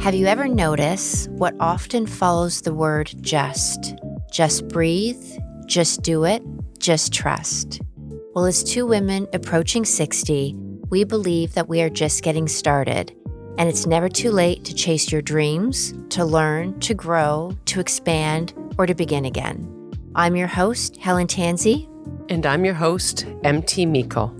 Have you ever noticed what often follows the word just? Just breathe, just do it, just trust. Well, as two women approaching 60, we believe that we are just getting started, and it's never too late to chase your dreams, to learn, to grow, to expand, or to begin again. I'm your host, Helen Tansey. And I'm your host, MT Miko.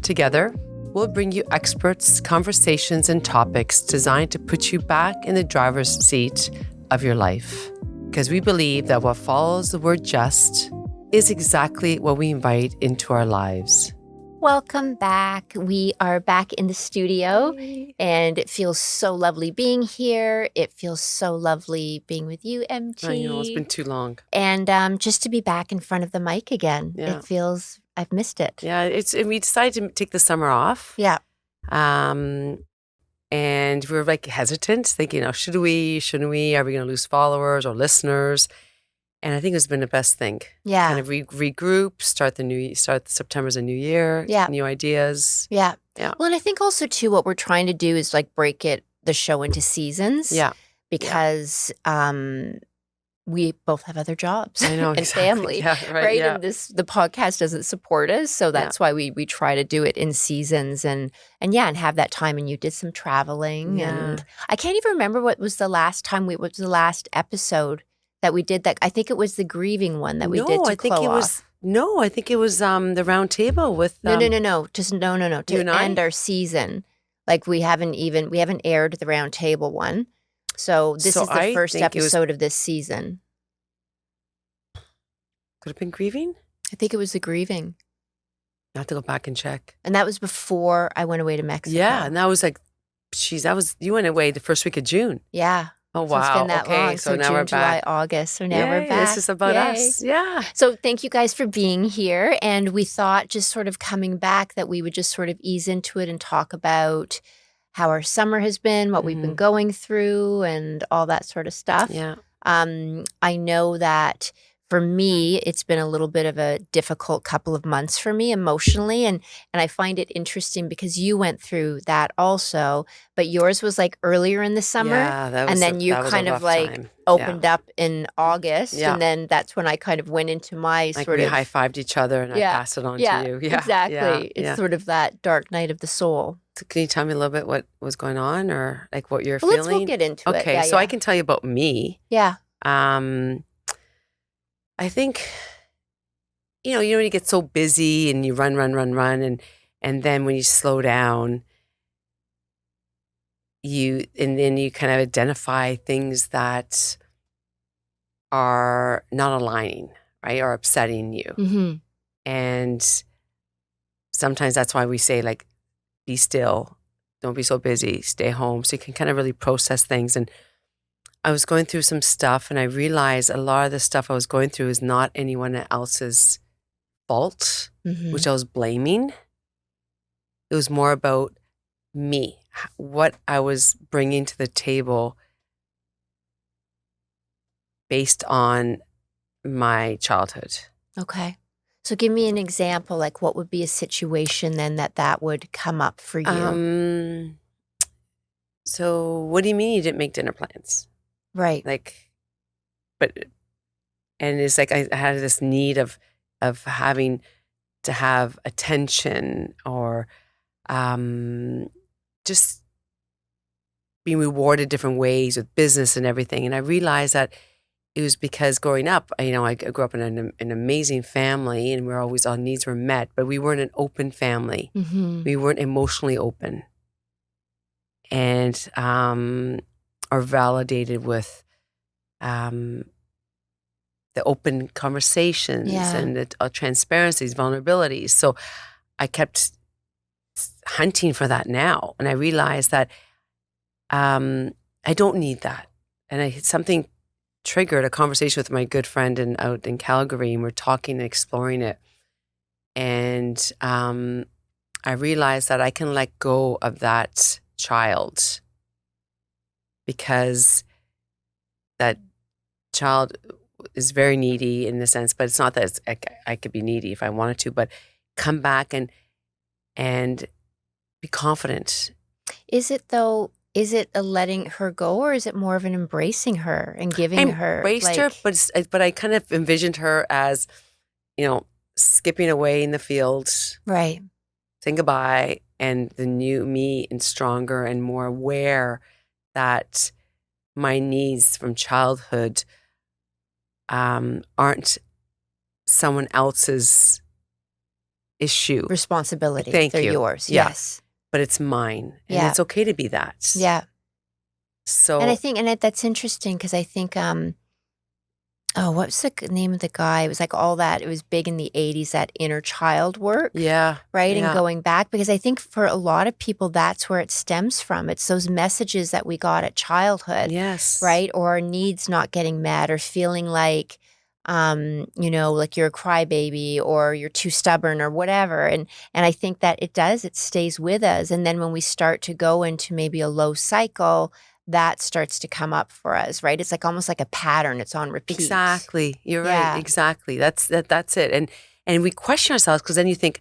Together, we'll bring you experts, conversations, and topics designed to put you back in the driver's seat of your life. Because we believe that what follows the word just is exactly what we invite into our lives. Welcome back. We are back in the studio, and it feels so lovely being here. It feels so lovely being with you, MT. I know, it's been too long. And just to be back in front of the mic again. Yeah. It feels, I've missed it. Yeah, we decided to take the summer off. Yeah. And we were like hesitant, thinking, should we, shouldn't we? Are we going to lose followers or listeners? And I think it's been the best thing. Yeah. Kind of regroup, start September's a new year. Yeah. New ideas. Yeah. Yeah. Well, and I think also too, what we're trying to do is like break the show into seasons. Yeah. Because we both have other jobs I know, and exactly. family, Yeah, right? Yeah. And the podcast doesn't support us, so that's why we try to do it in seasons and have that time. And you did some traveling, and I can't even remember what was the last episode that we did. That I think it was the grieving one that we did to close off. No, I think it was the round table with No. Just no. To end our season, like we haven't aired the round table one. So this is the first episode of this season. Could have been grieving? I think it was the grieving. I have to go back and check. And that was before I went away to Mexico. Yeah, and that was like, you went away the first week of June. Yeah. Oh, so wow. It's been that long. So now June, we're back. July, August. So now we're back. This is about us. Yeah. So thank you guys for being here. And we thought just sort of coming back that we would just sort of ease into it and talk about how our summer has been, what we've been going through, and all that sort of stuff. Yeah. I know that for me, it's been a little bit of a difficult couple of months for me emotionally. And I find it interesting because you went through that also, but yours was like earlier in the summer. Yeah, and then you kind of like opened up in August. Yeah. And then that's when I kind of went into my like sort we of high-fived each other and I passed it on to you. Yeah, exactly. It's sort of that dark night of the soul. So can you tell me a little bit what was going on or like what you're feeling? We'll get into it. Okay, so I can tell you about me. Yeah. I think, you get so busy and you run. And then when you slow down, then you kind of identify things that are not aligning, right? Or upsetting you. Mm-hmm. And sometimes that's why we say like, be still, don't be so busy, stay home. So you can kind of really process things. And I was going through some stuff and I realized a lot of the stuff I was going through is not anyone else's fault, which I was blaming. It was more about me, what I was bringing to the table based on my childhood. Okay. So give me an example, like what would be a situation then that would come up for you? So what do you mean you didn't make dinner plans? Right. And it's like I had this need of having to have attention or just being rewarded different ways with business and everything. And I realized that it was because growing up, I grew up in an amazing family and our needs were met, but we weren't an open family. Mm-hmm. We weren't emotionally open and are validated with the open conversations and the transparencies, vulnerabilities. So I kept hunting for that now. And I realized that I don't need that. And something triggered a conversation with my good friend out in Calgary, and we're talking and exploring it. And I realized that I can let go of that child because that child is very needy in the sense, but it's not that I could be needy if I wanted to, but come back and be confident. Is it though, is it a letting her go, or is it more of an embracing her and giving her Embraced her, but I kind of envisioned her as, skipping away in the field, right, saying goodbye, and the new me and stronger and more aware that my needs from childhood aren't someone else's issue. responsibility. Thank They're you. yours. Yeah. Yes. But it's mine. And Yeah. it's okay to be that. Yeah. So, And I think, that's interesting because I think, what's the name of the guy? It was like all that. It was big in the 80s, that inner child work. yeah. Right. And Yeah. going back, because I think for a lot of people, that's where it stems from. It's those messages that we got at childhood. Yes. Right. Or our needs not getting met, or feeling like, like you're a crybaby or you're too stubborn or whatever. And I think that it stays with us. And then when we start to go into maybe a low cycle, that starts to come up for us, right? It's like almost like a pattern. It's on repeat. Exactly. You're Yeah. right. Exactly. That's it. And we question ourselves because then you think,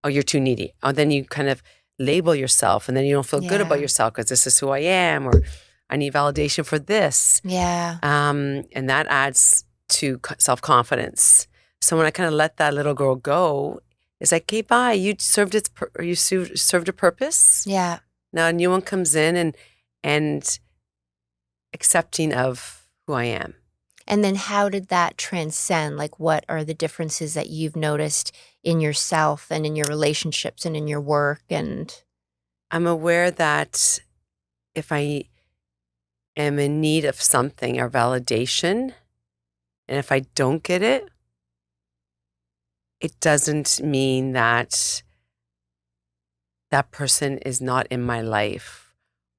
oh, you're too needy. Oh, then you kind of label yourself and then you don't feel good about Yeah. yourself because this is who I am, or I need validation for this. Yeah. And that adds to self-confidence. So when I kind of let that little girl go, it's like, okay, bye. You served served a purpose. Yeah. Now a new one comes in and accepting of who I am. And then how did that transcend? Like, what are the differences that you've noticed in yourself and in your relationships and in your work? And I'm aware that if I am in need of something or validation, and if I don't get it, it doesn't mean that that person is not in my life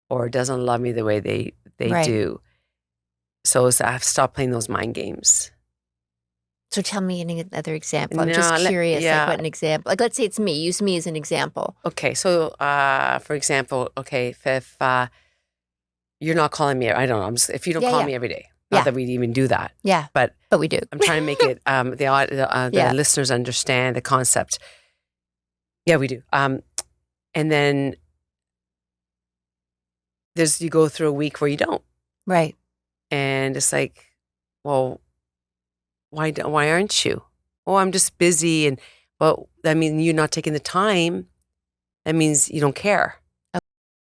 or doesn't love me the way they Right. do. So I've stopped playing those mind games. So tell me another example. I'm No, just curious, yeah. like what an example. Like, let's say it's me. Use me as an example. Okay, so for example, if you're not calling me, I don't know. If you don't call me every day, not that we'd even do that. Yeah, but we do. I'm trying to make it the listeners understand the concept. Yeah, we do. And then you go through a week where you don't, Right. and it's like, well, why aren't you? Oh, I'm just busy, and well, that means you're not taking the time. That means you don't care.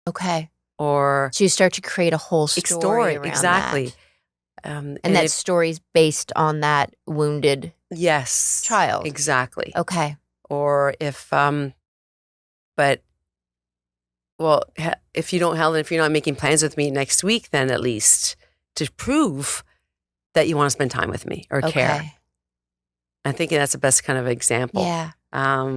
Okay. Or So you start to create a whole story around exactly. that. And that story's based on that wounded child. Exactly. Okay. Or if if you don't, Helen, if you're not making plans with me next week, then at least to prove that you want to spend time with me or care. I'm thinking that's the best kind of example. Yeah.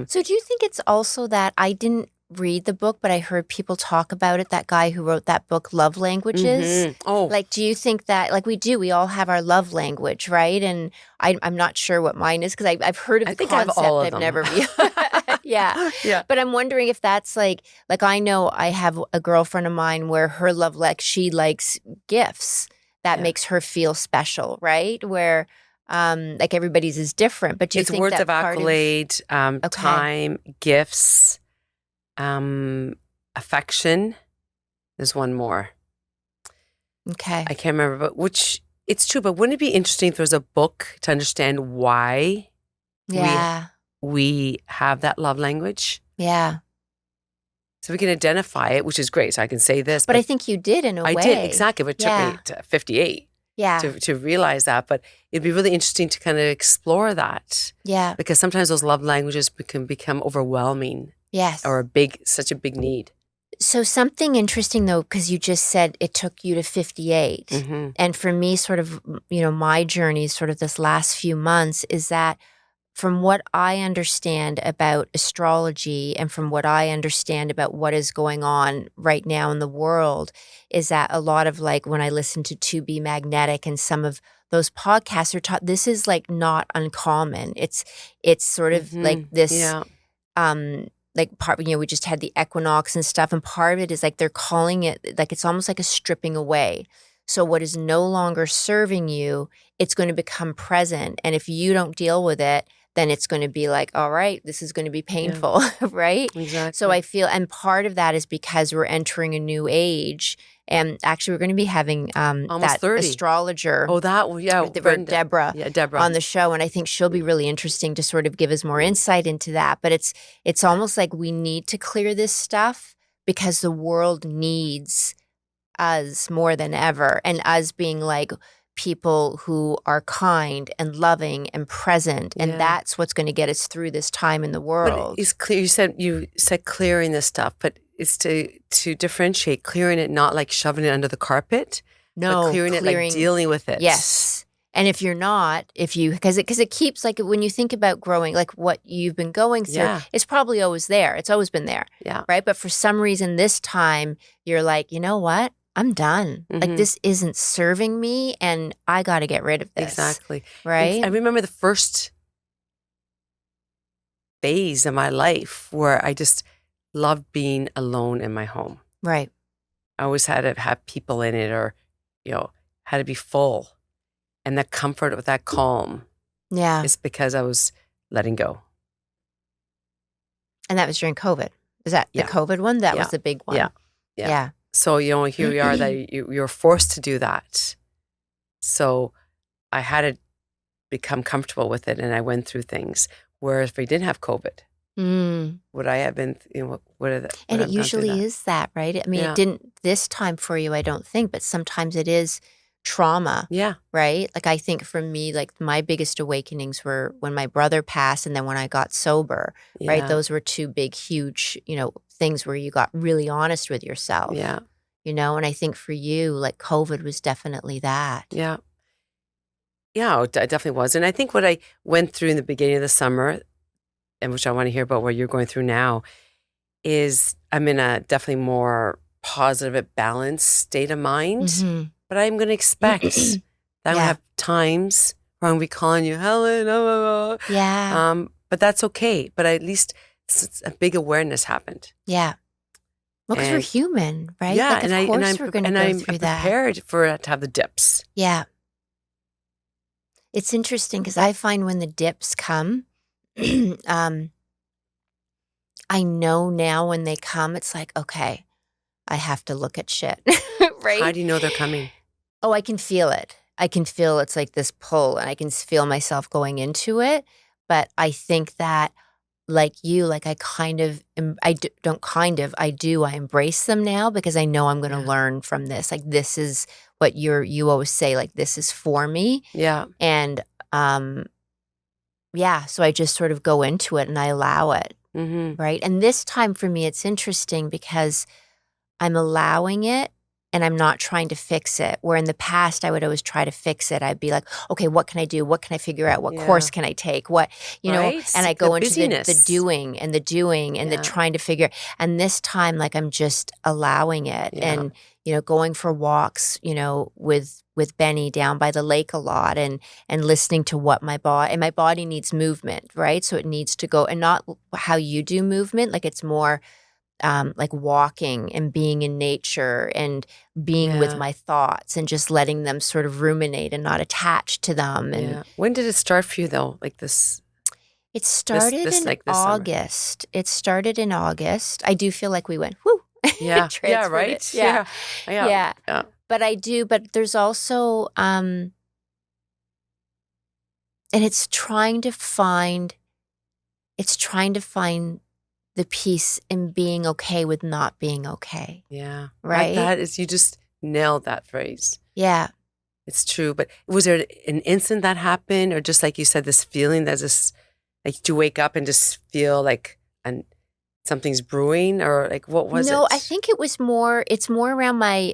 So do you think it's also that I didn't read the book, but I heard people talk about it, that guy who wrote that book, Love Languages? Mm-hmm. Oh. Like, do you think that, like we all have our love language, right? And I'm not sure what mine is because I've heard of the concept. I have all of I've them. never Yeah. Yeah. But I'm wondering if that's like I know I have a girlfriend of mine where her love, she likes gifts. That makes her feel special, right? Where like everybody's is different. But do you think words that of accolade, time, gifts, affection. There's one more. Okay. I can't remember, but it's true. But wouldn't it be interesting if there was a book to understand why we have that love language? Yeah. So we can identify it, which is great. So I can say this. But I think you did in a way. I did, exactly. But it took me to 58 to realize that. But it'd be really interesting to kind of explore that. Yeah. Because sometimes those love languages can become overwhelming. Yes. Or such a big need. So something interesting though, because you just said it took you to 58. Mm-hmm. And for me, sort of, my journey sort of this last few months is that from what I understand about astrology and from what I understand about what is going on right now in the world is that a lot of when I listen to Be Magnetic and some of those podcasts are taught, this is not uncommon. It's sort of like this, part, we just had the equinox and stuff. And part of it is they're calling it it's almost like a stripping away. So what is no longer serving you, it's going to become present. And if you don't deal with it, then it's going to be all right, this is going to be painful, right? Exactly. So I feel, and part of that is because we're entering a new age And actually, we're going to be having Almost that 30. astrologer, Oh, Brenda. Deborah, Yeah, Deborah. on the show. And I think she'll be really interesting to sort of give us more insight into that. But it's almost like we need to clear this stuff because the world needs us more than ever. And us being like people who are kind and loving and present. And that's what's going to get us through this time in the world. But it's clear. You said clearing this stuff, but it's to differentiate clearing it, not like shoving it under the carpet. No, but clearing it, like dealing with it. Yes. And if you're not, because it keeps, like, when you think about growing, like what you've been going through, it's probably always there. It's always been there. Yeah. Right. But for some reason this time you're like, you know what? I'm done. Like, this isn't serving me and I got to get rid of this. Exactly. Right. I remember the first phase of my life where I just loved being alone in my home. Right. I always had to have people in it, or, had to be full. And that comfort with that calm. Yeah. Is because I was letting go. And that was during COVID. Is that the COVID one? That was the big one. Yeah. So, here we are that you're forced to do that. So I had to become comfortable with it, and I went through things. Whereas if we didn't have COVID, would I have been, and it usually is that, right? I mean, it didn't this time for you, I don't think, but sometimes it is trauma. Yeah. Right? Like, I think for me, like, my biggest awakenings were when my brother passed and then when I got sober, right? Those were two big, huge, things where you got really honest with yourself. Yeah. And I think for you, like, COVID was definitely that. Yeah. Yeah, it definitely was. And I think what I went through in the beginning of the summer, and which I want to hear about what you're going through now, is I'm in a definitely more positive, balanced state of mind. But I'm going to expect that I'm going to have times where I'm going to be calling you, Helen. Yeah. But that's okay. But at least a big awareness happened. Yeah. Well, because we're human, right? Yeah. Like, of course we're going to go through that. I'm prepared for it to have the dips. Yeah. It's interesting because I find when the dips come, I know now when they come, it's like, okay, I have to look at shit, right? How do you know they're coming? Oh, I can feel it. I can feel it's like this pull, and I can feel myself going into it. But I think that, like you, like, I kind of, I embrace them now because I know I'm going to learn from this. Like, this is what you always say, like, this is for me. Yeah. And, so I just sort of go into it and I allow it. Right. And this time for me, it's interesting because I'm allowing it and I'm not trying to fix it. Where in the past, I would always try to fix it. I'd be like, okay, what can I do? What can I figure out? What course can I take? What, and I go into the doing and the trying to figure. And this time, like, I'm just allowing it and, going for walks, with Benny down by the lake a lot and listening to what my body needs movement, right? So it needs to go, and not how you do movement. Like, it's more like walking and being in nature and being with my thoughts and just letting them sort of ruminate and not attach to them. And when did it start for you though? Like this? It started in August. It started in August. I do feel like we went, whoo. Yeah. Yeah, right? Yeah. But there's also, and it's trying to find the peace in being okay with not being okay. Yeah. Right? That is, you just nailed that phrase. Yeah. It's true. But was there an instant that happened, or just like you said, this feeling that's just like to wake up and just feel like something's brewing, or like what was it? No, I think it's more around my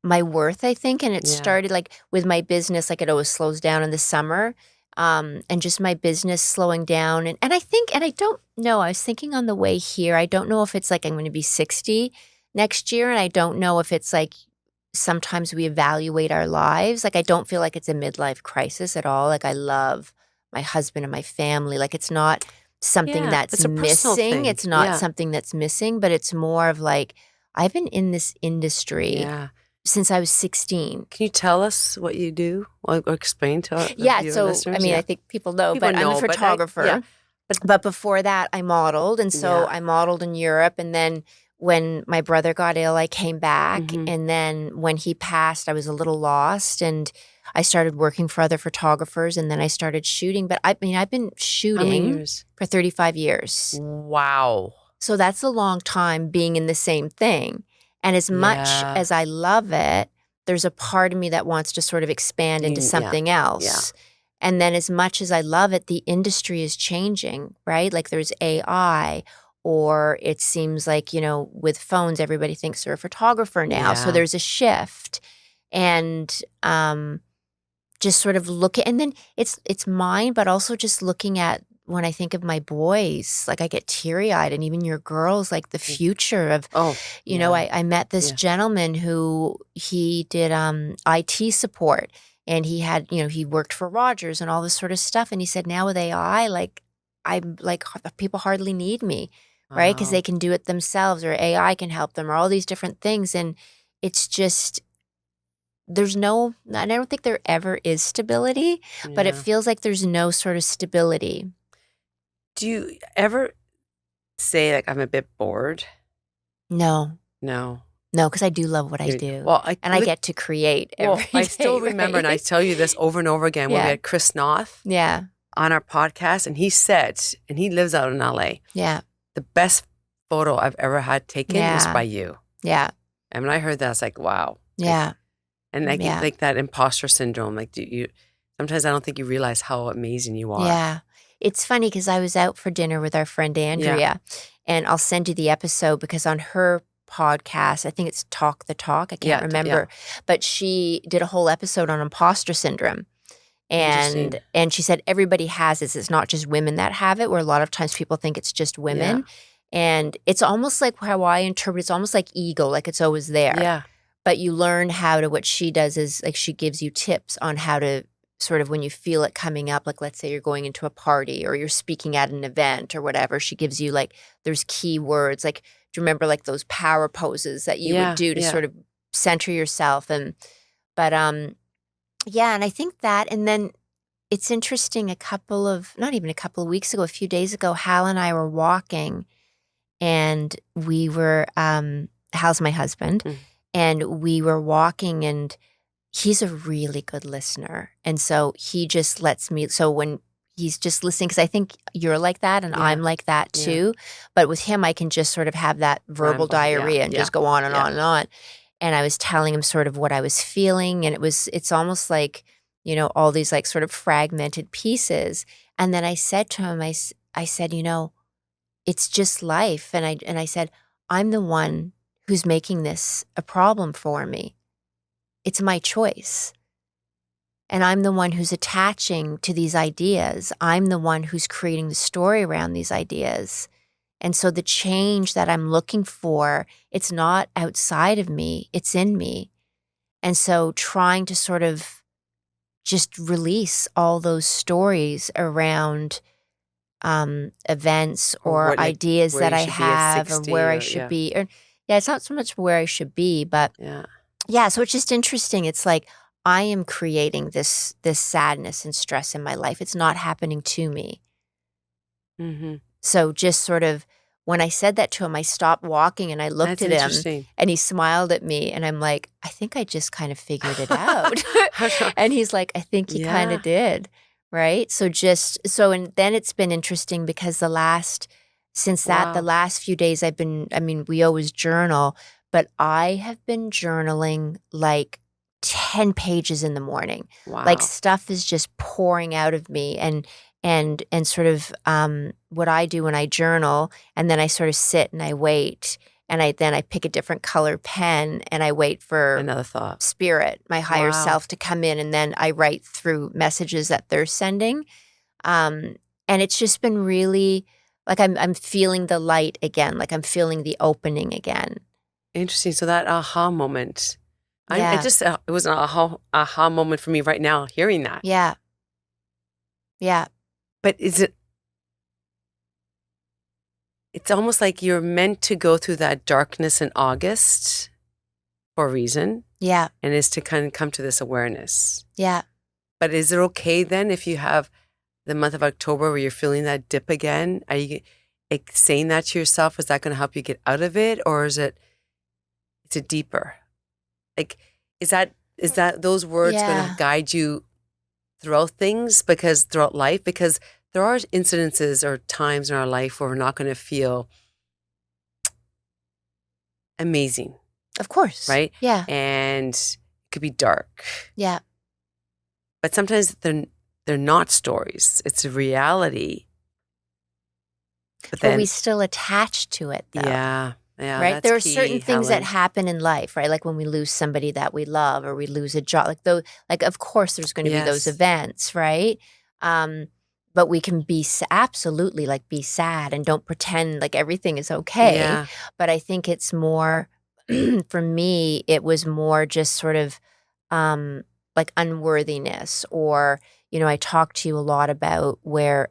my worth, I think. And it started like with my business, like it always slows down in the summer. And just my business slowing down. And I think, and I don't know, I was thinking on the way here, I don't know if it's like I'm going to be 60 next year. And I don't know if it's like sometimes we evaluate our lives. Like, I don't feel like it's a midlife crisis at all. Like, I love my husband and my family. Like, it's not something that's missing. It's not something that's missing, but it's more of like, I've been in this industry since I was 16. Can you tell us what you do or explain to us? So, listeners? I mean, I think people know, but I'm a photographer. But before that, I modeled. And so I modeled in Europe. And then when my brother got ill, I came back. Mhm. And then when he passed, I was a little lost. And I started working for other photographers. And then I stared shooting. But I've been How many shooting years? for 35 years. Wow. So that's a long time being in the same thing. And as much Yeah. as I love it, there's a part of me that wants to sort of expand into Yeah. something else. And then as much as I love it, the industry is changing, right? Like there's AI, or it seems like, with phones, everybody thinks they're a photographer now. So Yeah. there's a shift. And just sort of and then it's mine, but also just looking at when I think of my boys, like I get teary-eyed, and even your girls, like the future of, I met this gentleman who he did IT support, and he had, he worked for Rogers and all this sort of stuff. And he said, now with AI, like I'm like people hardly need me, right? Because they can do it themselves, or AI can help them, or all these different things. And it's just, and I don't think there ever is stability, but it feels like there's no sort of stability. Do you ever say, like, I'm a bit bored? No, No. because I do love what I do. Well, I get to create every day. I still remember, and I right? tell you this over and over again, when we had Chris Noth Yeah, on our podcast, and he said, and he lives out in LA, yeah, the best photo I've ever had taken was Yeah. by you. yeah, And when I heard that, I was like, wow. yeah, And I get Yeah. like that imposter syndrome. Like, sometimes I don't think you realize how amazing you are. yeah. It's funny because I was out for dinner with our friend Andrea, and I'll send you the episode because on her podcast, I think it's Talk the Talk, I can't remember, but she did a whole episode on imposter syndrome. Interesting. And she said everybody has it. It's not just women that have it, where a lot of times people think it's just women. And it's almost like how I interpret it's almost like ego, like it's always there. Yeah. But you learn how to, what she does is like she gives you tips on how to sort of, when you feel it coming up, like let's say you're going into a party or you're speaking at an event or whatever, she gives you like, there's key words. Like, do you remember like those power poses that you would do to sort of center yourself? But yeah, and I think that, and then it's interesting, not even a couple of weeks ago, a few days ago, Hal and I were walking, and we were, Hal's my husband, and we were walking, and he's a really good listener. And so he just lets me, so when he's just listening, because I think you're like that and I'm like that too. But with him, I can just sort of have that verbal diarrhea and just go on and on and on. And I was telling him sort of what I was feeling. And it's almost like, all these like sort of fragmented pieces. And then I said to him, I said, it's just life. And I said, I'm the one who's making this a problem for me. It's my choice. And I'm the one who's attaching to these ideas. I'm the one who's creating the story around these ideas. And so the change that I'm looking for, it's not outside of me, it's in me. And so trying to sort of just release all those stories around events or ideas that I have, or where I should be. Or, it's not so much where I should be, but so it's just interesting. It's like I am creating this sadness and stress in my life. It's not happening to me. Mm-hmm. So just sort of, when I said that to him, I stopped walking and I looked at him and he smiled at me and I'm like, I think I just kind of figured it out. And he's like, I think you kind of did. Right. So and then it's been interesting because the last few days we always journal, but I have been journaling like 10 pages in the morning. Wow. Like stuff is just pouring out of me and sort of what I do when I journal, and then I sort of sit and I wait, and I pick a different color pen and I wait for another thought, spirit, my higher self, to come in, and then I write through messages that they're sending, and it's just been really like I'm feeling the light again, like I'm feeling the opening again. Interesting. So that aha moment, it was an aha moment for me right now hearing that. Yeah. But it's almost like you're meant to go through that darkness in August for a reason. Yeah. And is to kind of come to this awareness. Yeah. But is it okay then if you have the month of October where you're feeling that dip again? like saying that to yourself, is that going to help you get out of it, or is it deeper? Like, is that those words going to guide you throughout life? Because there are incidences or times in our life where we're not going to feel amazing. Of course. Right? Yeah. And it could be dark. Yeah. But sometimes they're not stories. It's a reality. But we still attach to it, though. Yeah. Yeah. Right? There are key, certain things Helen. that happen in life, right? Like when we lose somebody that we love, or we lose a job. Like of course there's going to be those events, right? But we can be absolutely like be sad and don't pretend like everything is okay. Yeah. But I think it's more, for me, it was more just sort of like unworthiness, or, I talk to you a lot about and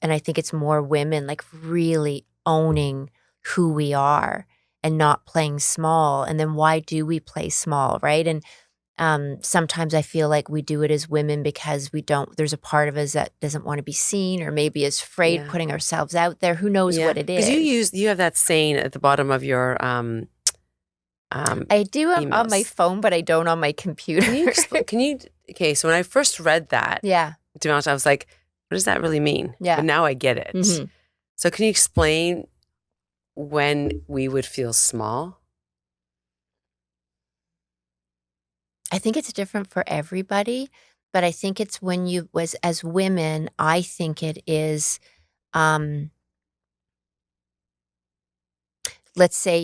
I think it's more women like really owning who we are and not playing small. And then why do we play small, right? And sometimes I feel like we do it as women because there's a part of us that doesn't want to be seen, or maybe is afraid putting ourselves out there. Who knows what it is? Because you have that saying at the bottom of your I do have on my phone, but I don't on my computer. Okay, so when I first read that, to be honest, I was like, what does that really mean? Yeah. But now I get it. Mm-hmm. So can you explain when we would feel small? I think it's different for everybody, but I think it's when as women, I think it is, let's say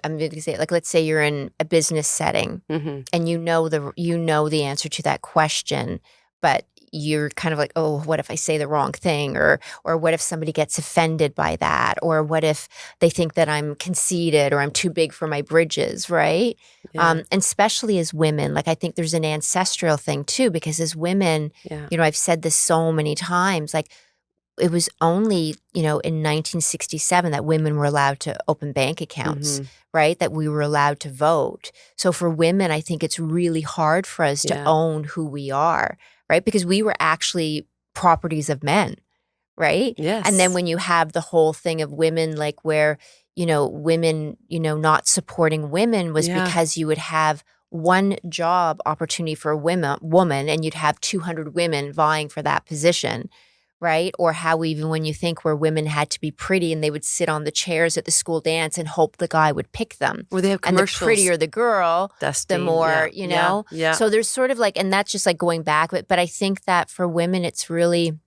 I'm going to say it, like, let's say you're in a business setting, and you know the answer to that question, but you're kind of like, oh, what if I say the wrong thing? Or what if somebody gets offended by that? Or what if they think that I'm conceited, or I'm too big for my bridges, right? Yeah. And especially as women, like I think there's an ancestral thing too, because as women, I've said this so many times, like it was only, in 1967 that women were allowed to open bank accounts, right? That we were allowed to vote. So for women, I think it's really hard for us to own who we are, right? Because we were actually properties of men, right? Yes. And then when you have the whole thing of women, like where, women, not supporting women was because you would have one job opportunity for a woman, and you'd have 200 women vying for that position. Right? Or how even when you think where women had to be pretty and they would sit on the chairs at the school dance and hope the guy would pick them. Or they have commercials. And the prettier the girl, the more, Yeah. So there's sort of like, and that's just like going back. But I think that for women, it's really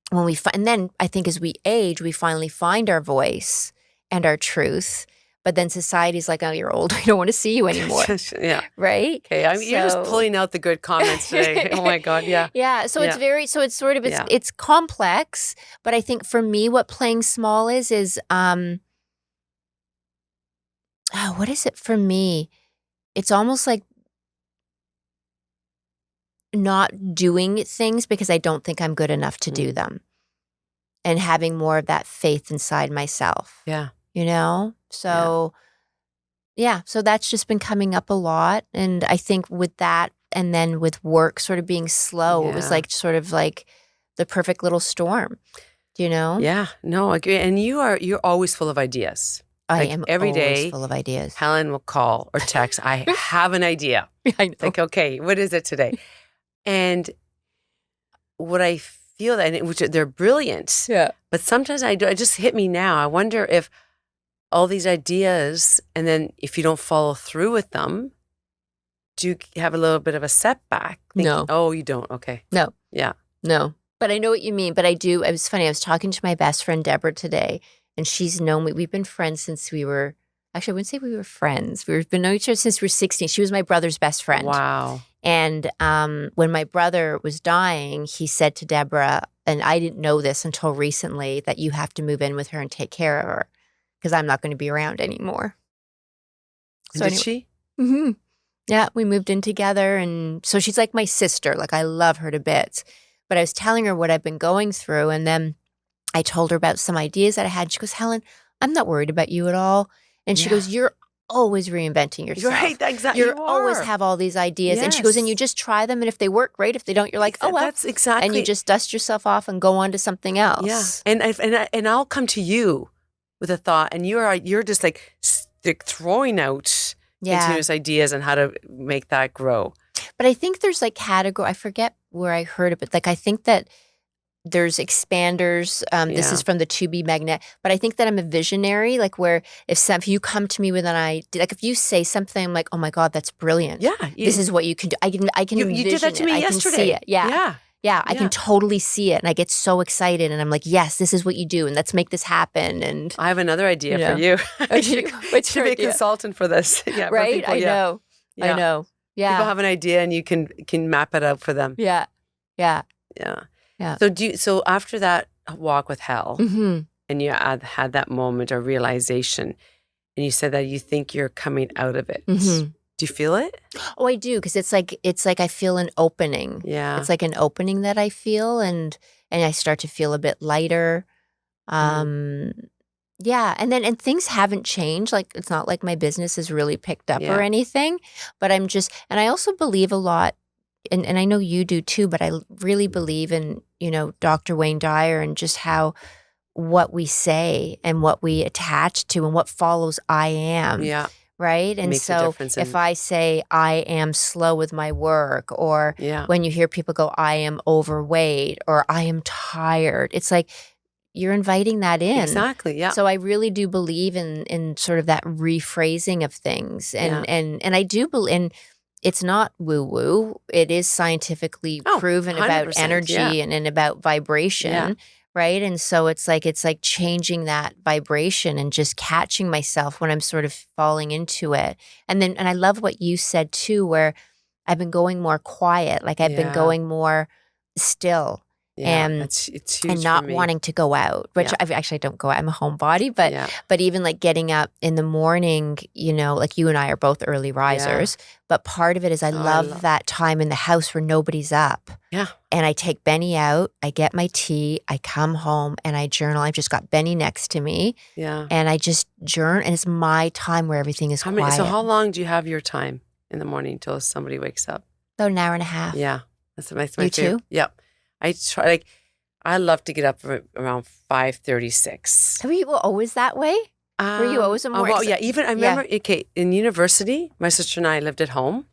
when and then I think as we age, we finally find our voice and our truth. But then society's like, oh, you're old. We don't want to see you anymore. Yeah. Right? Okay. You're just pulling out the good comments today. Oh my God. Yeah. Yeah. So it's sort of, it's complex. But I think for me, what playing small is what is it for me? It's almost like not doing things because I don't think I'm good enough to do them. And having more of that faith inside myself. Yeah. So, so that's just been coming up a lot. And I think with that, and then with work sort of being slow, it was like sort of like the perfect little storm, Yeah, no, I agree. And you're always full of ideas. I am every always day, full of ideas. Helen will call or text, I have an idea. I know. Like, okay, what is it today? And what I feel which they're brilliant. Yeah. But sometimes it just hit me now. I wonder if all these ideas, and then if you don't follow through with them, do you have a little bit of a setback? No. Oh, you don't? Okay. No. Yeah. No. But I know what you mean. But I do. It was funny. I was talking to my best friend, Deborah, today, and she's known me. We've been friends since we were, actually, I wouldn't say we were friends. We've been knowing each other since we were 16. She was my brother's best friend. Wow. And when my brother was dying, he said to Deborah, and I didn't know this until recently, that you have to move in with her and take care of her because I'm not going to be around anymore. So did she? Mm-hmm. Yeah, we moved in together. And so she's like my sister. Like I love her to bits. But I was telling her what I've been going through. And then I told her about some ideas that I had. She goes, Helen, I'm not worried about you at all. And she goes, you're always reinventing yourself. Right, exactly. You always have all these ideas. And she goes, and you just try them. And if they work, great. If they don't, you're like, oh, well. That's exactly. And you just dust yourself off and go on to something else. Yeah. And I'll come to you with a thought, and you're just like throwing out continuous ideas on how to make that grow. But I think there's like category. I forget where I heard it, but like I think that there's expanders. This is from the To Be Magnet. But I think that I'm a visionary, like where if you come to me with an idea, like if you say something, I'm like, oh my God, that's brilliant. Yeah. This is what you can do. I can You did that to me yesterday. I can see it. Yeah. Yeah, I can totally see it. And I get so excited. And I'm like, yes, this is what you do. And let's make this happen. And I have another idea for you. What's your be idea? a consultant for this. Yeah, right? People, I know. I know. Yeah. People have an idea and you can map it out for them. Yeah. Yeah. Yeah. So after that walk with Hel, and you had that moment of realization, and you said that you think you're coming out of it. Do you feel it? Oh, I do, because it's like I feel an opening. Yeah. It's like an opening that I feel, and I start to feel a bit lighter. Yeah, and things haven't changed. Like it's not like my business has really picked up or anything, but and I also believe a lot, and I know you do too, but I really believe in, Dr. Wayne Dyer and just how what we say and what we attach to and what follows I am. Yeah. Right. And so if I say I am slow with my work, or when you hear people go, I am overweight, or I am tired, it's like you're inviting that in. Exactly. Yeah. So I really do believe in sort of that rephrasing of things. And I do believe, and it's not woo woo. It is scientifically proven about energy and about vibration. Yeah. Right. And so it's like changing that vibration and just catching myself when I'm sort of falling into it. And I love what you said too, where I've been going more quiet. Like I've been going more still. Yeah, it's huge and not for me. wanting to go out, which I don't go out. I'm a homebody, but even like getting up in the morning, like you and I are both early risers, but part of it is I love that time in the house where nobody's up. Yeah. And I take Benny out, I get my tea, I come home and I journal. I've just got Benny next to me. Yeah. And I just journal, and it's my time where everything is quiet. So how long do you have your time in the morning until somebody wakes up? About an hour and a half. Yeah. That's my You favorite. too? Yep. I try, I love to get up around 5:36. Were you always that way? Were you always a more even I remember, in university, my sister and I lived at home,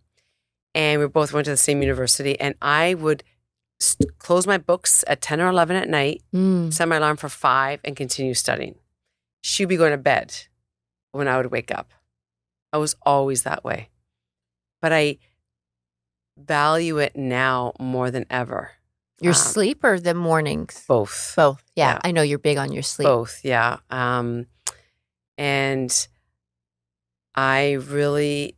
and we both went to the same university, and I would close my books at 10 or 11 at night, set my alarm for 5, and continue studying. She'd be going to bed when I would wake up. I was always that way. But I value it now more than ever. Your sleep or the mornings? Both. Both. Yeah. I know you're big on your sleep. Both. Yeah. And I really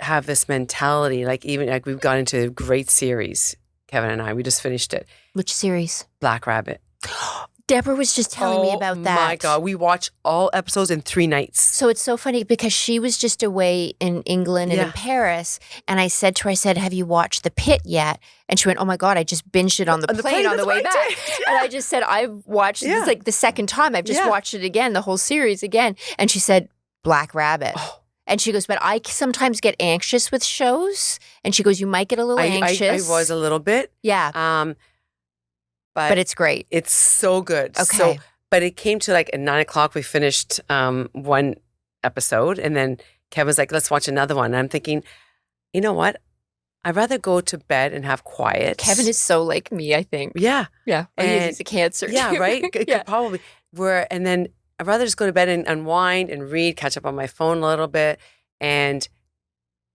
have this mentality, even we've gone into a great series, Kevin and I, we just finished it. Which series? Black Rabbit. Deborah was just telling me about that. Oh my God. We watched all episodes in 3 nights. So it's so funny because she was just away in England and in Paris. And I said to her, have you watched The Pit yet? And she went, oh my God, I just binged it on the plane on the way back. And I just said, I've watched, it's like the second time. I've just watched it again, the whole series again. And she said, Black Rabbit. Oh. And she goes, but I sometimes get anxious with shows. And she goes, you might get a little anxious. I was a little bit. Yeah. But it's great. It's so good. Okay. But it came to at 9 o'clock, we finished one episode, and then Kevin's like, let's watch another one. And I'm thinking, you know what? I'd rather go to bed and have quiet. Kevin is so like me, I think. Yeah. Yeah. And he's a Cancer. Yeah, right? Probably. And then I'd rather just go to bed and unwind and read, catch up on my phone a little bit, and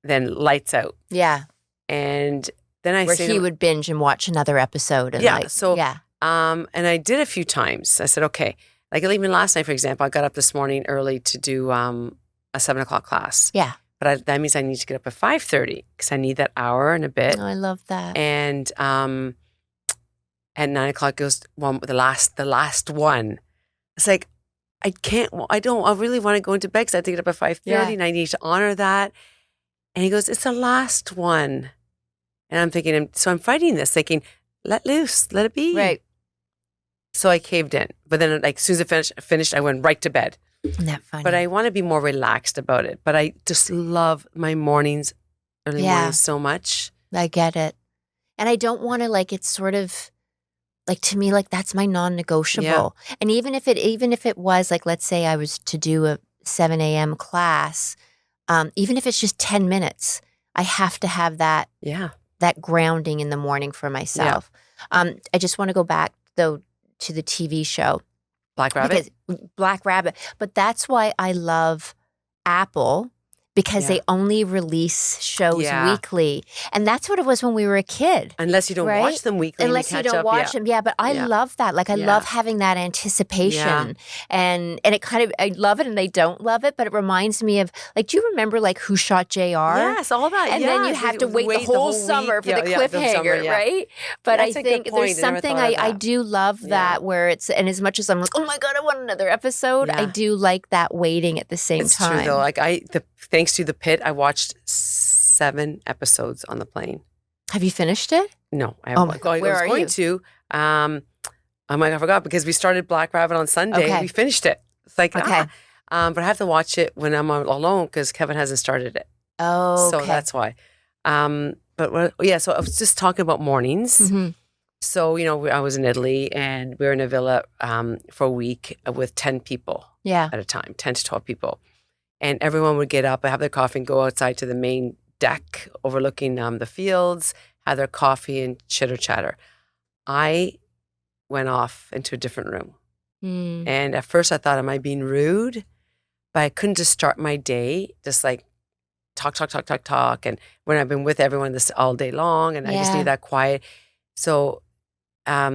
then lights out. Yeah. And then where he would binge and watch another episode. And and I did a few times. I said, okay, even last night, for example, I got up this morning early to do a 7 o'clock class. Yeah. But that means I need to get up at 5:30 because I need that hour and a bit. Oh, I love that. And at 9 o'clock goes the last one. It's like, I really want to go into bed because I have to get up at 5:30 and I need to honor that. And he goes, it's the last one. And I'm thinking, so I'm fighting this, thinking, let loose, let it be. Right. So I caved in. but then like as soon as it finished, I went right to bed. Isn't that funny? But I want to be more relaxed about it. But I just love my mornings, early mornings so much. I get it. And I don't want to like, it's sort of like, to me, like that's my non-negotiable. Yeah. And even if it was like, let's say I was to do a 7 a.m. class, even if it's just 10 minutes, I have to have that grounding in the morning for myself. I just want to go back though to the TV show. Black Rabbit? Black Rabbit. But that's why I love Apple, because they only release shows weekly. And that's what it was when we were a kid. Unless you don't watch them weekly. Unless you don't watch them. Yeah, but I love that. Like I love having that anticipation. And it kind of, I love it and they don't love it, but it reminds me of, like, do you remember like Who Shot JR? Yes, all that. And then you have to wait the whole summer for the cliffhanger, right? But I think there's something I do love that where it's, and as much as I'm like, oh my God, I want another episode, I do like that waiting at the same time. It's true though. Like thanks to The Pit, I watched 7 episodes on the plane. Have you finished it? No, I haven't. I was going to. Oh my God, I forgot because we started Black Rabbit on Sunday. Okay. We finished it. It's like, but I have to watch it when I'm alone because Kevin hasn't started it. Oh, so that's why. So I was just talking about mornings. Mm-hmm. So, I was in Italy and we were in a villa for a week with 10 people at a time, 10 to 12 people. And everyone would get up, have their coffee and go outside to the main deck overlooking the fields, have their coffee and chitter-chatter. I went off into a different room. Mm. And at first I thought, am I being rude? But I couldn't just start my day, just like talk. And when I've been with everyone this all day long and I just need that quiet. So at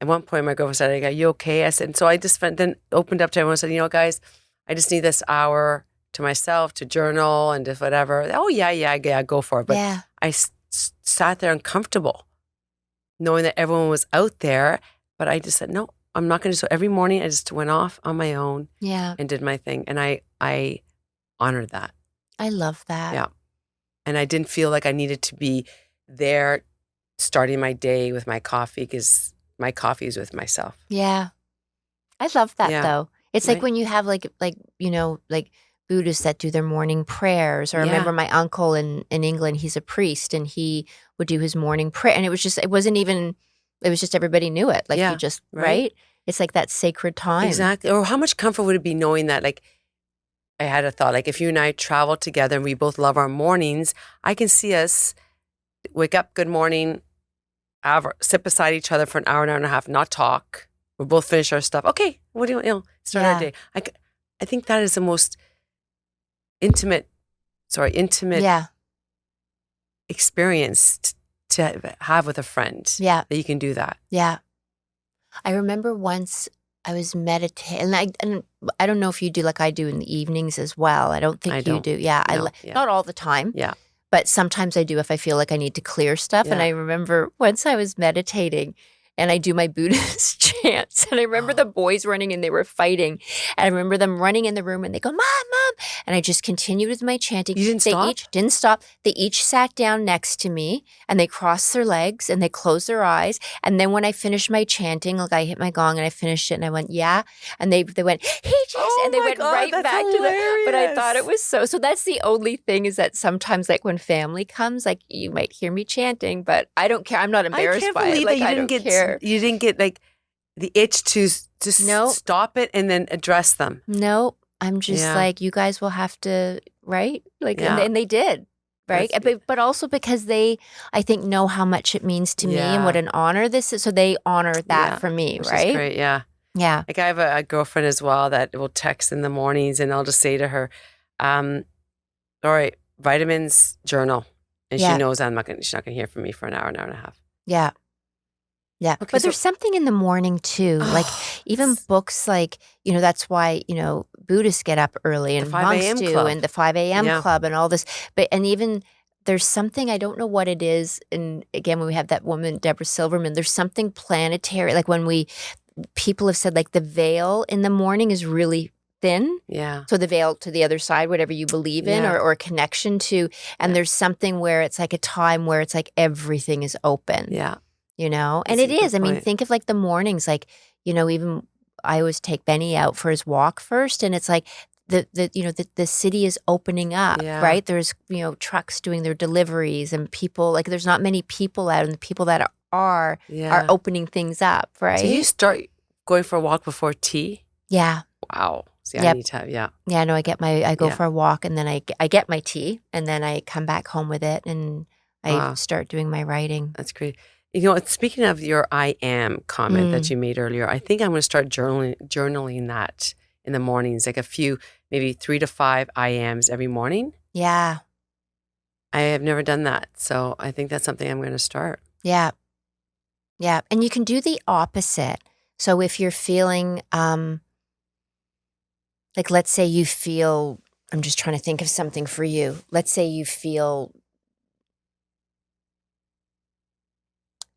one point my girlfriend said, are you okay? I said, and so I just then opened up to everyone and said, guys, I just need this hour to myself to journal and just whatever. Oh, yeah, go for it. But I sat there uncomfortable knowing that everyone was out there. But I just said, no, I'm not going to. So every morning I just went off on my own and did my thing. And I honored that. I love that. Yeah. And I didn't feel like I needed to be there starting my day with my coffee because my coffee is with myself. Yeah. I love that though. It's like when you have like Buddhists that do their morning prayers. Or I remember my uncle in England, he's a priest, and he would do his morning prayer. And it was just everybody knew it. Like you just, right? It's like that sacred time. Exactly. Or how much comfort would it be knowing that, like, I had a thought, like if you and I travel together and we both love our mornings, I can see us wake up, good morning, sit beside each other for an hour and a half, not talk. We'll both finish our stuff. Okay, what do you start our day. I think that is the most intimate experience to have with a friend. Yeah. That you can do that. Yeah. I remember once I was meditating, and I don't know if you do like I do in the evenings as well. I don't think you do. Yeah. No, not all the time. Yeah. But sometimes I do if I feel like I need to clear stuff. Yeah. And I remember once I was meditating and I do my Buddhist chants. And I remember the boys running and they were fighting. And I remember them running in the room and they go, Mom, Mom. And I just continued with my chanting. You didn't stop? Didn't stop. They each sat down next to me and they crossed their legs and they closed their eyes. And then when I finished my chanting, like I hit my gong and I finished it and I went, yeah. And they went, he just, and they went right back to that. But I thought it was so that's the only thing is that sometimes like when family comes, like you might hear me chanting, but I don't care. I'm not embarrassed by it. Like I don't care. You didn't get like the itch to just stop it and then address them. No, I'm just like, you guys will have to, right? Like, and they did, right? But also because they, I think, know how much it means to me and what an honor this is. So they honor that for me, which right? Is great, yeah. Yeah. Like I have a girlfriend as well that will text in the mornings and I'll just say to her, all right, vitamins, journal. And she knows she's not going to hear from me for an hour and a half. Yeah. Yeah. Okay, but there's something in the morning too. Like even books like, that's why, Buddhists get up early and monks do and the 5 a.m. club and all this. And even there's something, I don't know what it is. And again, when we have that woman, Deborah Silverman, there's something planetary. Like when people have said like the veil in the morning is really thin. Yeah. So the veil to the other side, whatever you believe in or a connection to. And there's something where it's like a time where it's like everything is open. Yeah. And it is. I mean, think of like the mornings, like, even I always take Benny out for his walk first, and it's like the city is opening up, Yeah. right? There's, trucks doing their deliveries and people, like there's not many people out, and the people that are Yeah. opening things up, right? Did you start going for a walk before tea? Yeah. Wow. See, I Yep. need to have, yeah. Yeah, no, I go Yeah. for a walk, and then I get my tea, and then I come back home with it, and I Wow. start doing my writing. That's great. Speaking of your I am comment that you made earlier, I think I'm going to start journaling that in the mornings, like a few, maybe 3 to 5 I ams every morning. Yeah. I have never done that. So I think that's something I'm going to start. Yeah. Yeah. And you can do the opposite. So if you're feeling, like, let's say you feel, I'm just trying to think of something for you. Let's say you feel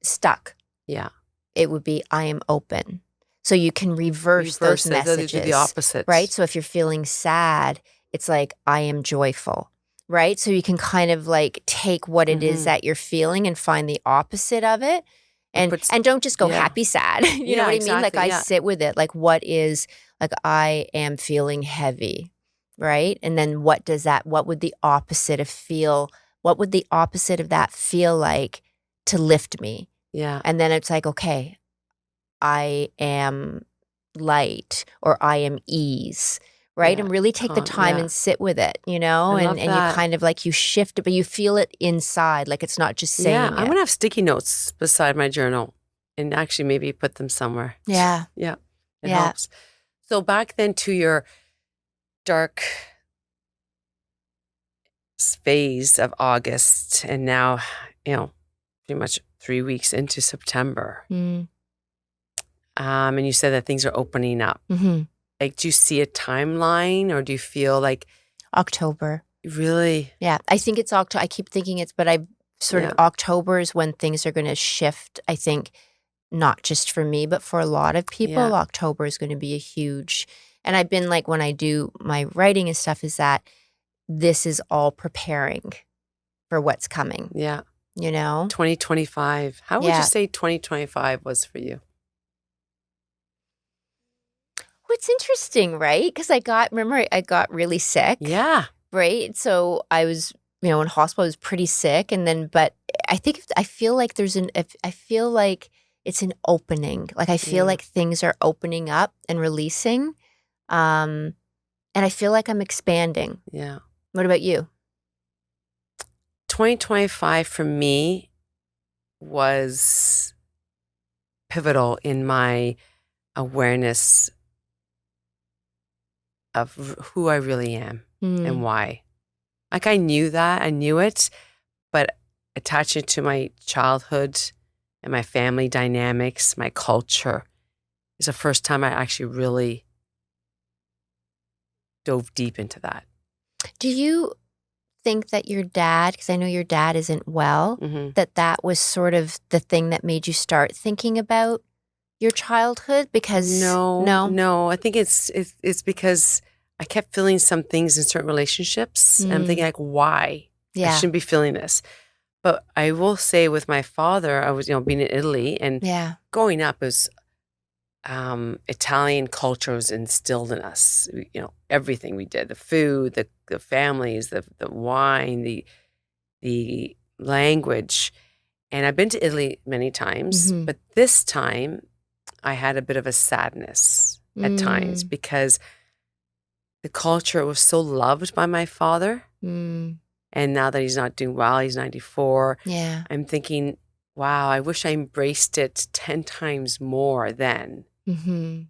stuck. Yeah. It would be, I am open. So you can reverse those it, messages. do the opposite. Right? So if you're feeling sad, it's like, I am joyful. Right? So you can kind of like take what it is that you're feeling and find the opposite of it. And don't just go happy sad. You know what I mean? Like I sit with it. Like what is, like I am feeling heavy. Right? And then what would the opposite of that feel like to lift me? Yeah. And then it's like, okay, I am light, or I am ease, right? Yeah, And really take the time and sit with it, I love and you that. kind of like you shift it, but you feel it inside, like it's not just saying I'm going to have sticky notes beside my journal and actually maybe put them somewhere. Yeah. Yeah. It helps. So back then to your dark phase of August, and now, pretty much 3 weeks into September. And you said that things are opening up. Like, do you see a timeline, or do you feel like October? Really? Yeah, I think it's October. I keep thinking but I sort of October is when things are going to shift. I think not just for me, but for a lot of people, October is going to be a huge. And I've been like, when I do my writing and stuff, is that this is all preparing for what's coming. Yeah. 2025. How would you say 2025 was for you? Well, it's interesting, right? Because I got really sick. Yeah. Right? So I was, in hospital. I was pretty sick. And then, but I feel like I feel like it's an opening. Like I feel like things are opening up and releasing. And I feel like I'm expanding. Yeah. What about you? 2025 for me was pivotal in my awareness of who I really am and why. Like I knew it, but attaching it to my childhood and my family dynamics, my culture, is the first time I actually really dove deep into that. Do you think that your dad, because I know your dad isn't well, that was sort of the thing that made you start thinking about your childhood? Because no, I think it's because I kept feeling some things in certain relationships, and I'm thinking like, why? I shouldn't be feeling this. But I will say, with my father, I was being in Italy, and growing up is Italian culture was instilled in us. Everything we did, the food, the families, the wine, the language. And I've been to Italy many times, but this time I had a bit of a sadness at times, because the culture was so loved by my father. And now that he's not doing well, he's 94. Yeah. I'm thinking, wow, I wish I embraced it 10 times more then. But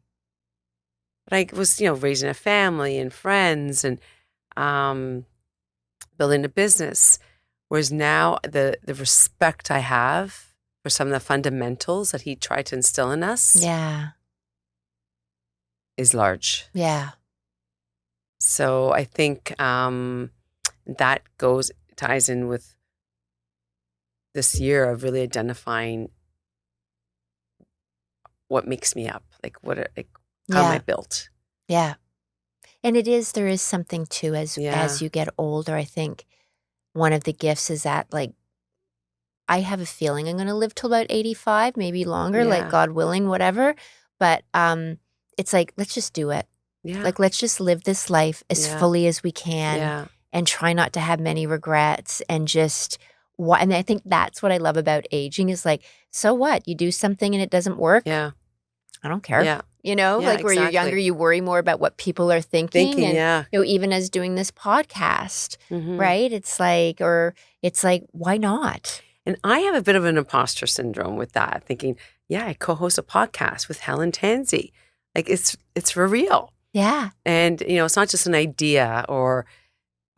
I was, raising a family and friends and building a business. Whereas now the respect I have for some of the fundamentals that he tried to instill in us is large. Yeah. So I think that ties in with this year of really identifying what makes me up, how am I built? Yeah. And there is something too, as you get older. I think one of the gifts is that, like, I have a feeling I'm going to live till about 85, maybe longer, like God willing, whatever. But it's like, let's just do it. Yeah. Like, let's just live this life as fully as we can and try not to have many regrets and just and I think that's what I love about aging is like, so what? You do something and it doesn't work? Yeah. I don't care. Yeah. You know, Yeah, like where you're younger, exactly. you worry more about what people are thinking. And, Yeah. you know, even as doing this podcast, Mhm. right? It's like, why not? And I have a bit of an imposter syndrome with that, thinking, yeah, I co-host a podcast with Helen Tansey. Like it's for real. Yeah. And, you know, it's not just an idea or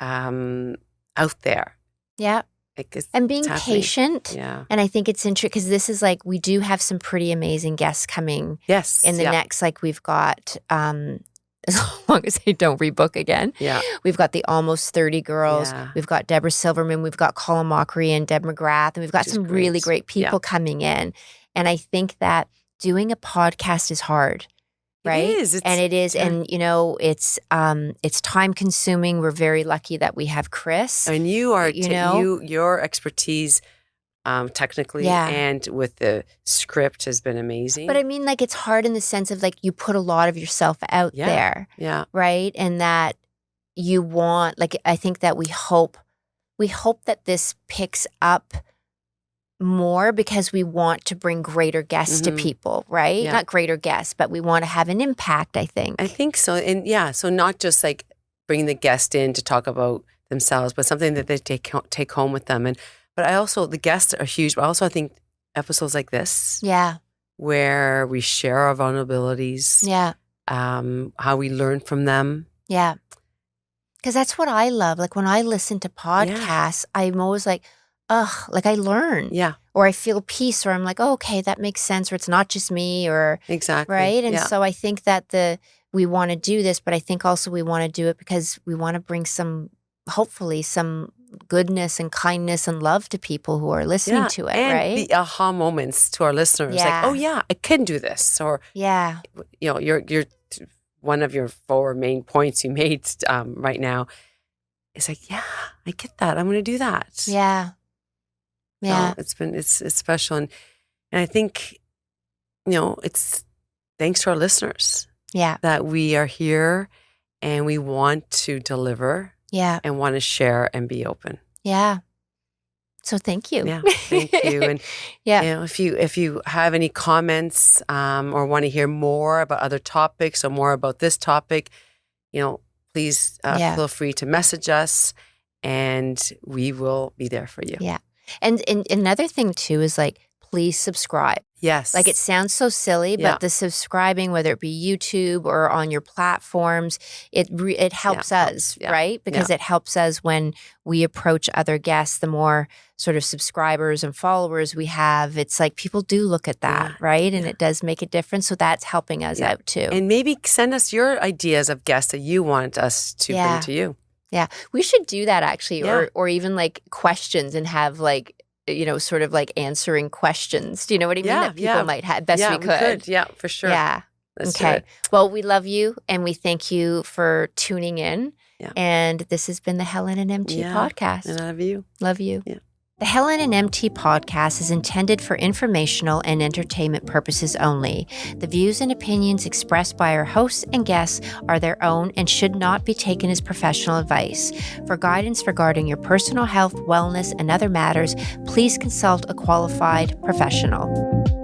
out there. Yeah. Like And being happening. patient. Yeah. And I think it's interesting because this is like, we do have some pretty amazing guests coming Yes. in the next, like we've got, as long as they don't rebook again. Yeah. We've got the Almost 30 girls. Yeah. We've got Deborah Silverman. We've got Colin Mockery and Deb McGrath. And we've got some really great people coming in. And I think that doing a podcast is hard. Right? It is. And it is. And, you know, it's time consuming. We're very lucky that we have Chris. And you are, your expertise technically Yeah. and with the script has been amazing. But I mean, like, it's hard in the sense of like you put a lot of yourself out there. Yeah. Right? And that you want, like, I think that we hope that this picks up more because we want to bring greater guests to people, right? Yeah. Not greater guests, but we want to have an impact, I think. I think so. And so not just like bringing the guest in to talk about themselves, but something that they take home with them. But I also, the guests are huge, but also I think episodes like this. Yeah. Where we share our vulnerabilities. Yeah. How we learn from them. Yeah. Because that's what I love. Like when I listen to podcasts, I'm always like, like I learn. Yeah. Or I feel peace, or I'm like, oh, okay, that makes sense, or it's not just me, or exactly. Right. And so I think that we want to do this, but I think also we want to do it because we want to bring hopefully some goodness and kindness and love to people who are listening to it, and right? The aha moments to our listeners. Like, oh yeah, I can do this. Or you know, you're one of your 4 main points you made right now is like, yeah, I get that. I'm going to do that. Yeah. Yeah. So it's special. And I think, you know, it's thanks to our listeners. Yeah. That we are here and we want to deliver. Yeah. And want to share and be open. Yeah. So thank you. Yeah. Thank you. And you know, if you have any comments or want to hear more about other topics or more about this topic, you know, please feel free to message us and we will be there for you. Yeah. And another thing too is like, please subscribe. Yes. Like it sounds so silly, but the subscribing, whether it be YouTube or on your platforms, it helps us, right? Because it helps us when we approach other guests, the more sort of subscribers and followers we have, it's like people do look at that, right? And it does make a difference. So that's helping us out too. And maybe send us your ideas of guests that you want us to bring to you. Yeah. We should do that actually, or even like questions and have like, you know, sort of like answering questions. Do you know what I mean? That people might have. Best we could. Yeah, for sure. Yeah. Let's okay. do it. Well, we love you and we thank you for tuning in. Yeah. And this has been the Helen and MT podcast. And I love you. Love you. Yeah. The Helen and MT podcast is intended for informational and entertainment purposes only. The views and opinions expressed by our hosts and guests are their own and should not be taken as professional advice. For guidance regarding your personal health, wellness, and other matters, please consult a qualified professional.